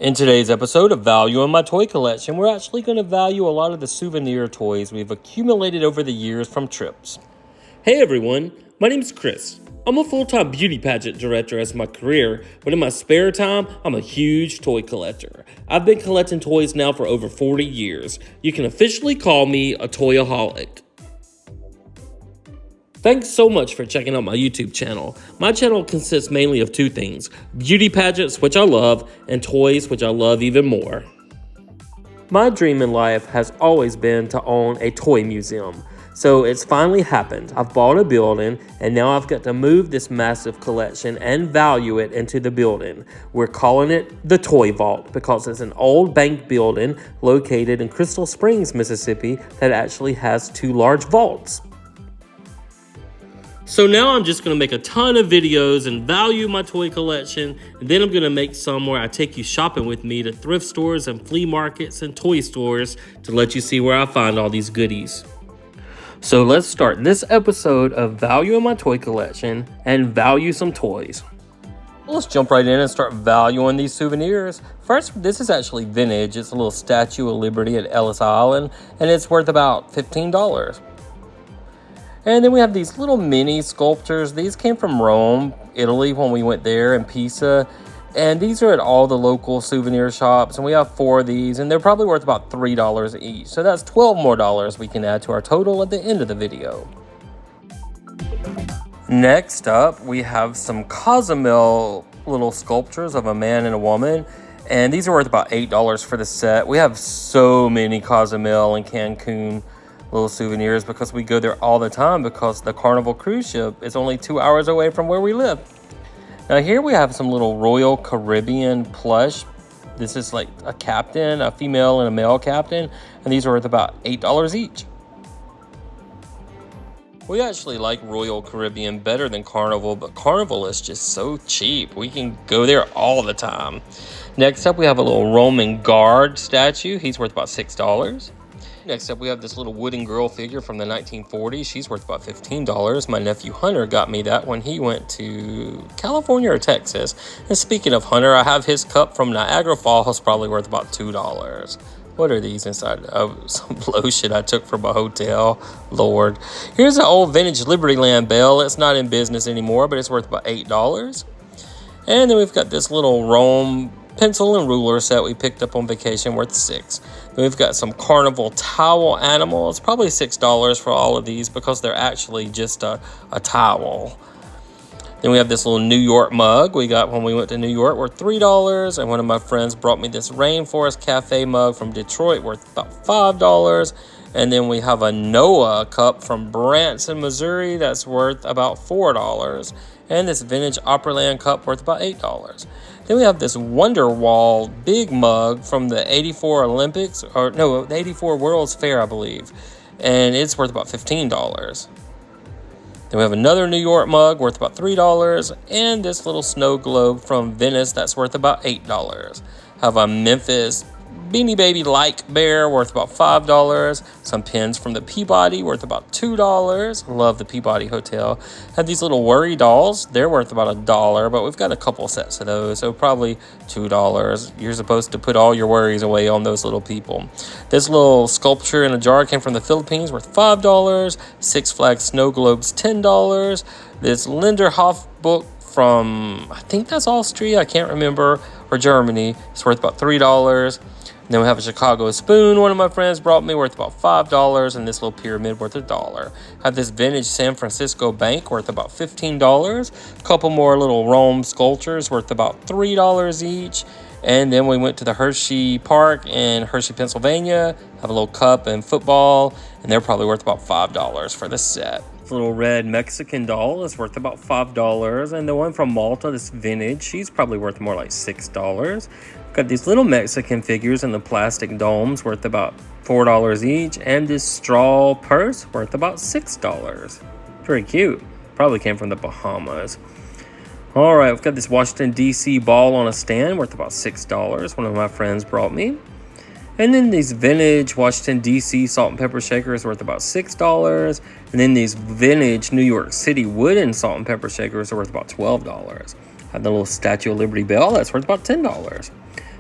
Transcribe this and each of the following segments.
In today's episode of Value in My Toy Collection, we're actually going to value a lot of the souvenir toys we've accumulated over the years from trips. Hey everyone, my name's Chris. I'm a full-time beauty pageant director as my career, but in my spare time, I'm a huge toy collector. I've been collecting toys now for over 40 years. You can officially call me a toyaholic. Thanks so much for checking out my YouTube channel. My channel consists mainly of two things: beauty pageants, which I love, and toys, which I love even more. My dream in life has always been to own a toy museum. So it's finally happened. I've bought a building, and now I've got to move this massive collection and value it into the building. We're calling it the Toy Vault because it's an old bank building located in Crystal Springs, Mississippi that actually has two large vaults. So now I'm just going to make a ton of videos and value my toy collection, and then I'm going to make some where I take you shopping with me to thrift stores and flea markets and toy stores to let you see where I find all these goodies. So let's start this episode of Value in My Toy Collection and value some toys. Let's jump right in and start valuing these souvenirs. First, this is actually vintage. It's a little Statue of Liberty at Ellis Island, and it's worth about $15. And then we have these little mini sculptures. These came from Rome, Italy, when we went there, and Pisa. And these are at all the local souvenir shops. And we have 4 of these, and they're probably worth about $3 each. So that's $12 more we can add to our total at the end of the video. Next up, we have some Cozumel little sculptures of a man and a woman. And these are worth about $8 for the set. We have so many Cozumel and Cancun little souvenirs because we go there all the time because the Carnival cruise ship is only 2 hours away from where we live. Now here we have some little Royal Caribbean plush. This is like a captain, a female and a male captain, and these are worth about $8 each. We actually like Royal Caribbean better than Carnival, but Carnival is just so cheap. We can go there all the time. Next up we have a little Roman guard statue. He's worth about $6. Next up, we have this little wooden girl figure from the 1940s. She's worth about $15. My nephew Hunter got me that when he went to California or Texas. And speaking of Hunter, I have his cup from Niagara Falls, probably worth about $2. What are these inside? Oh, some lotion I took from a hotel. Lord. Here's an old vintage Libertyland bell. It's not in business anymore, but it's worth about $8. And then we've got this little Rome pencil and ruler set we picked up on vacation, worth $6. Then we've got some Carnival towel animals, probably $6 for all of these because they're actually just a towel. Then we have this little New York mug we got when we went to New York, worth $3. And one of my friends brought me this Rainforest Cafe mug from Detroit, worth about $5. And then we have a Noah cup from Branson, Missouri, that's worth about $4. And this vintage Opryland cup worth about $8. Then we have this Wonderwall big mug from the 84 Olympics, or no, the 84 World's Fair, I believe. And it's worth about $15. Then we have another New York mug worth about $3. And this little snow globe from Venice that's worth about $8. Have a Memphis Beanie Baby like bear worth about $5. Some pins from the Peabody worth about $2. Love the Peabody Hotel. Have these little worry dolls. They're worth about $1, but we've got a couple sets of those, so probably $2. You're supposed to put all your worries away on those little people. This little sculpture in a jar came from the Philippines, worth $5. Six Flags Snow Globes, $10. This Linderhof book from, I think that's Austria, I can't remember, or Germany. It's worth about $3. Then we have a Chicago spoon one of my friends brought me, worth about $5, and this little pyramid worth $1. I have this vintage San Francisco bank worth about $15. A couple more little Rome sculptures worth about $3 each. And then we went to the Hershey Park in Hershey, Pennsylvania. Have a little cup and football, and they're probably worth about $5 for the set. This little red Mexican doll is worth about $5, and the one from Malta, this vintage, she's probably worth more like $6. Got these little Mexican figures in the plastic domes worth about $4 each, and this straw purse worth about $6. Pretty cute. Probably came from the Bahamas. All right, we've got this Washington, D.C. ball on a stand worth about $6. One of my friends brought me. And then these vintage Washington, D.C. salt and pepper shakers worth about $6. And then these vintage New York City wooden salt and pepper shakers are worth about $12. Have the little Statue of Liberty bell that's worth about $10.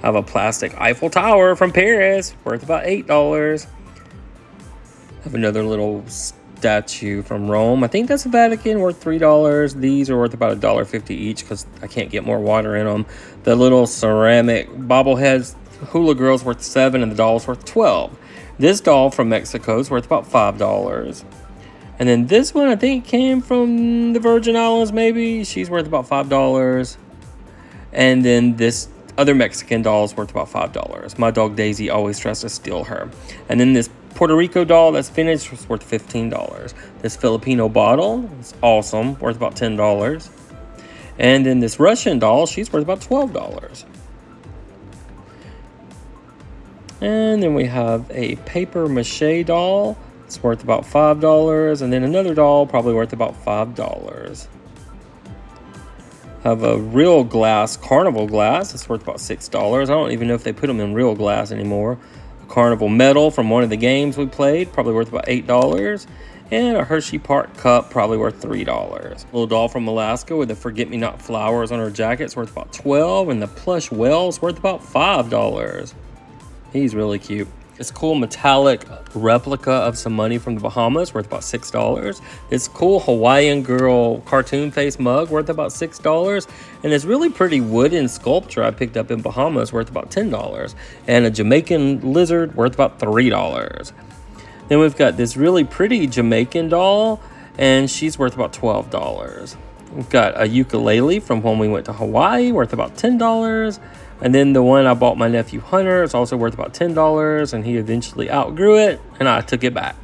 I have a plastic Eiffel Tower from Paris, worth about $8. I have another little statue from Rome. I think that's the Vatican, worth $3. These are worth about $1.50 each because I can't get more water in them. The little ceramic bobbleheads, hula girl's worth $7 and the doll's worth $12. This doll from Mexico is worth about $5. And then this one I think came from the Virgin Islands maybe. She's worth about $5. And then this other Mexican doll is worth about $5. My dog Daisy always tries to steal her. And then this Puerto Rico doll that's finished was worth $15. This Filipino bottle is awesome, worth about $10. And then this Russian doll, she's worth about $12. And then we have a paper mache doll. It's worth about $5. And then another doll, probably worth about $5. Have a real glass carnival glass. It's worth about $6. I don't even know if they put them in real glass anymore. A carnival medal from one of the games we played, probably worth about $8. And a Hershey Park cup, probably worth $3. Little doll from Alaska with the forget-me-not flowers on her jacket. It's worth about $12. And the plush whale's worth about $5. He's really cute. This cool metallic replica of some money from the Bahamas, worth about $6. This cool Hawaiian girl cartoon face mug, worth about $6. And this really pretty wooden sculpture I picked up in Bahamas, worth about $10. And a Jamaican lizard, worth about $3. Then we've got this really pretty Jamaican doll, and she's worth about $12. We've got a ukulele from when we went to Hawaii, worth about $10. And then the one I bought my nephew Hunter is also worth about $10, and he eventually outgrew it, and I took it back.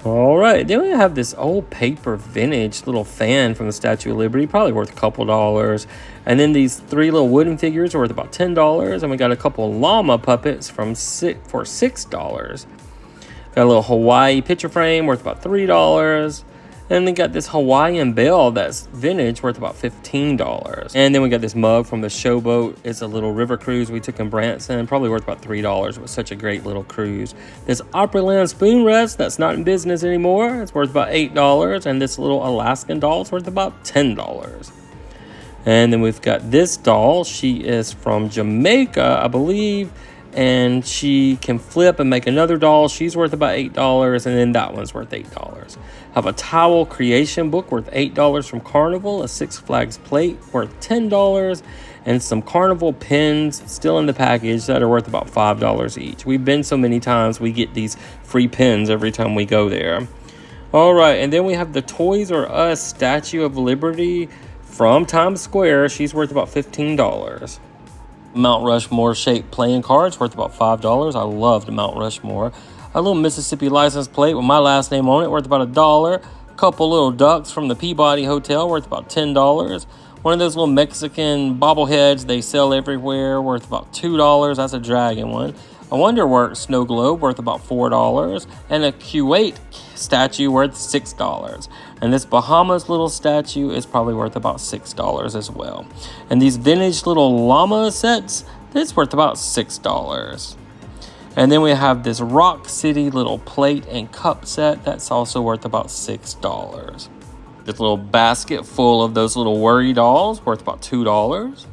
All right, then we have this old paper vintage little fan from the Statue of Liberty, probably worth a couple dollars. And then these 3 little wooden figures are worth about $10, and we got a couple llama puppets for $6. Got a little Hawaii picture frame worth about $3. And then got this Hawaiian bell that's vintage, worth about $15. And then we got this mug from the Showboat. It's a little river cruise we took in Branson, probably worth about $3. It was such a great little cruise. This Opryland spoon rest that's not in business anymore. It's worth about $8. And this little Alaskan doll is worth about $10. And then we've got this doll. She is from Jamaica, I believe. And she can flip and make another doll. She's worth about $8, and then that one's worth $8. Have a towel creation book worth $8 from Carnival, a Six Flags plate worth $10, and some Carnival pins still in the package that are worth about $5 each. We've been so many times, we get these free pins every time we go there. All right, and then we have the Toys R Us Statue of Liberty from Times Square. She's worth about $15. Mount Rushmore shaped playing cards worth about $5. I loved Mount Rushmore. A little Mississippi license plate with my last name on it worth about $1. A couple little ducks from the Peabody Hotel worth about $10. One of those little Mexican bobbleheads they sell everywhere worth about $2. That's a dragon one. A Wonderworks snow globe worth about $4. And a Kuwait statue worth $6. And this Bahamas little statue is probably worth about $6 as well. And these vintage little llama sets, it's worth about $6. And then we have this Rock City little plate and cup set that's also worth about $6. This little basket full of those little worry dolls worth about $2.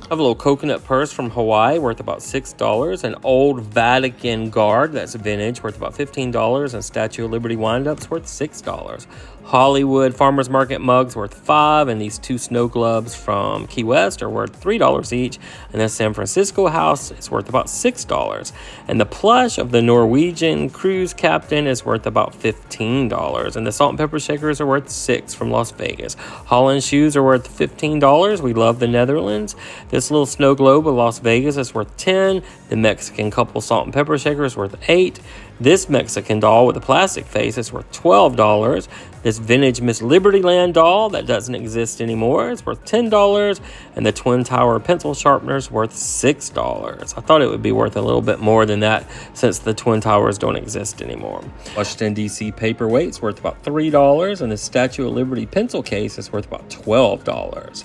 I have a little coconut purse from Hawaii worth about $6. An old Vatican guard that's vintage worth about $15. And Statue of Liberty wind-ups worth $6. Hollywood Farmers Market mugs worth $5. And these 2 snow globes from Key West are worth $3 each. And the San Francisco house is worth about $6. And the plush of the Norwegian cruise captain is worth about $15. And the salt and pepper shakers are worth $6 from Las Vegas. Holland shoes are worth $15. We love the Netherlands. This little snow globe of Las Vegas is worth $10. The Mexican couple salt and pepper shaker is worth $8. This Mexican doll with a plastic face is worth $12. This vintage Miss Libertyland doll that doesn't exist anymore is worth $10. And the Twin Tower pencil sharpener is worth $6. I thought it would be worth a little bit more than that since the Twin Towers don't exist anymore. Washington, D.C. paperweight's worth about $3. And the Statue of Liberty pencil case is worth about $12.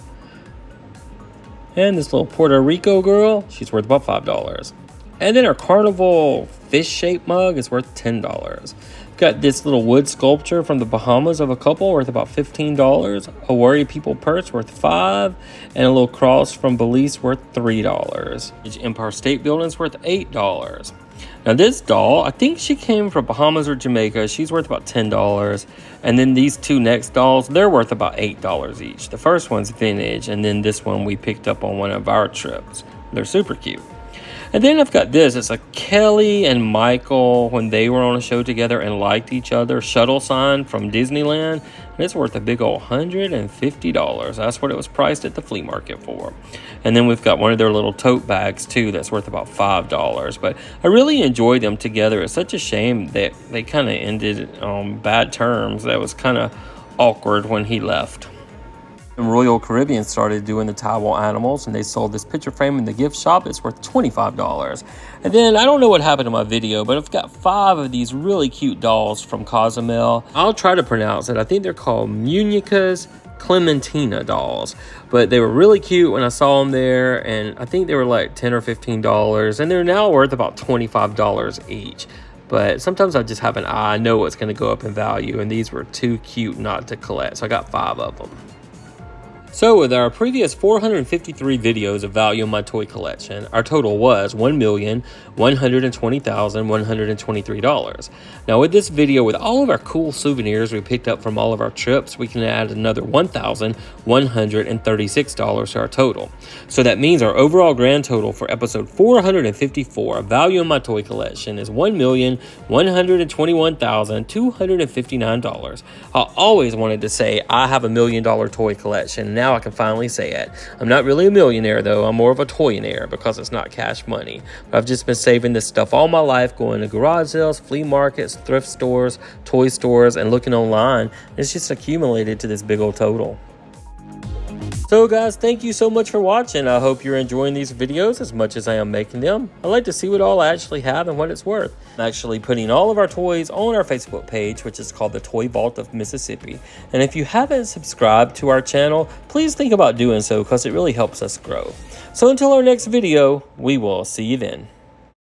And this little Puerto Rico girl, she's worth about $5. And then our carnival fish-shaped mug is worth $10. Got this little wood sculpture from the Bahamas of a couple worth about $15. A Worry People purse worth $5. And a little cross from Belize worth $3. Empire State Building's worth $8. Now this doll, I think she came from Bahamas or Jamaica. She's worth about $10. And then these two next dolls, they're worth about $8 each. The first one's vintage, and then this one we picked up on one of our trips. They're super cute. And then I've got this. It's a Kelly and Michael when they were on a show together and liked each other shuttle sign from Disneyland. And it's worth a big old $150. That's what it was priced at the flea market for. And then we've got one of their little tote bags too that's worth about $5. But I really enjoyed them together. It's such a shame that they kind of ended on bad terms. That was kind of awkward when he left. Royal Caribbean started doing the Taiwan animals, and they sold this picture frame in the gift shop. It's worth $25. And then I don't know what happened to my video, but I've got 5 of these really cute dolls from Cozumel. I'll try to pronounce it. I think they're called Munica's Clementina dolls, but they were really cute when I saw them there, and I think they were like $10 or $15, and they're now worth about $25 each. But sometimes I just have an eye. I know it's going to go up in value, and these were too cute not to collect, so I got 5 of them. So with our previous 453 videos of value in my toy collection, our total was $1,120,123. Now with this video, with all of our cool souvenirs we picked up from all of our trips, we can add another $1,136 to our total. So that means our overall grand total for episode 454 of value in my toy collection is $1,121,259. I always wanted to say I have $1 million toy collection. Now I can finally say it. I'm not really a millionaire though. I'm more of a toyonaire because it's not cash money. But I've just been saving this stuff all my life, going to garage sales, flea markets, thrift stores, toy stores, and looking online. It's just accumulated to this big old total. So guys, thank you so much for watching. I hope you're enjoying these videos as much as I am making them. I like to see what all I actually have and what it's worth. I'm actually putting all of our toys on our Facebook page, which is called the Toy Vault of Mississippi. And if you haven't subscribed to our channel, please think about doing so because it really helps us grow. So until our next video, we will see you then.